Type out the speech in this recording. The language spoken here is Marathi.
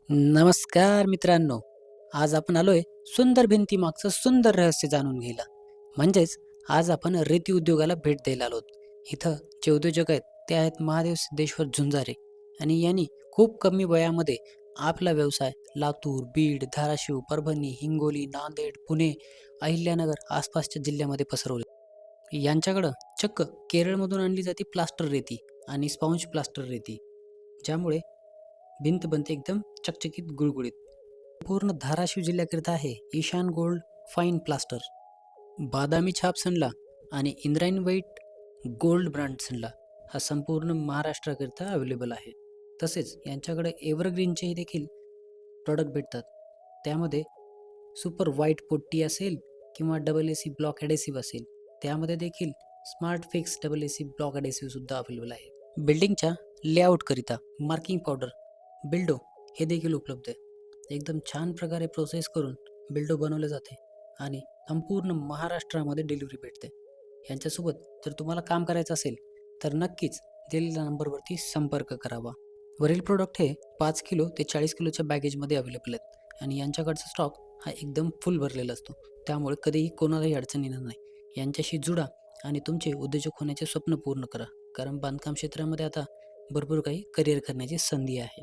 नमस्कार मित्रांनो. आज आपण आलोय सुंदर भिंतीमागचं सुंदर रहस्य जाणून घ्यायला. म्हणजेच आज आपण रेती उद्योगाला भेट द्यायला आलोत. इथं जे उद्योजक आहेत ते आहेत महादेव सिद्धेश्वर झुंजारे आणि यांनी खूप कमी वयामध्ये आपला व्यवसाय लातूर, बीड, धाराशिव, परभणी, हिंगोली, नांदेड, पुणे, अहिल्यानगर आसपासच्या जिल्ह्यामध्ये पसरवले. यांच्याकडं चक्क केरळमधून आणली जाते प्लास्टर रेती आणि स्पॉन्ज प्लास्टर रेती, ज्यामुळे भिंत बनते एकदम चकचकीत गुळगुळीत. पूर्ण धाराशिव जिल्ह्याकरिता आहे ईशान गोल्ड फाईन प्लास्टर, बादामी छाप सनला आणि इंद्रायणी व्हाईट गोल्ड ब्रँड सनला हा संपूर्ण महाराष्ट्राकरिता अवेलेबल आहे. तसेच यांच्याकडे एव्हरग्रीनचेही देखील प्रॉडक्ट भेटतात. त्यामध्ये सुपर व्हाईट पोट्टी असेल किंवा डबल AC ब्लॉक ॲडेसिव्ह असेल, त्यामध्ये देखील smart fix double AC block adhesive सुद्धा अवेलेबल आहे. बिल्डिंगच्या लेआउटकरिता मार्किंग पावडर बिल्डो हे देखील उपलब्ध आहे. एकदम छान प्रकारे प्रोसेस करून बिल्डो बनवले जाते आणि संपूर्ण महाराष्ट्रामध्ये डिलिव्हरी भेटते. यांच्यासोबत जर तुम्हाला काम करायचं असेल तर नक्कीच दिलेल्या नंबरवरती संपर्क करावा. वरील प्रोडक्ट हे 5 किलो ते 40 किलोच्या बॅगेजमध्ये अवेलेबल आहेत आणि यांच्याकडचा स्टॉक हा एकदम फुल भरलेला असतो. त्यामुळे कधीही कोणालाही अडचण येणार नाही. यांच्याशी जुडा आणि तुमचे उद्योजक होण्याचे स्वप्न पूर्ण करा. कारण बांधकाम क्षेत्रामध्ये आता भरपूर काही करिअर करण्याची संधी आहे.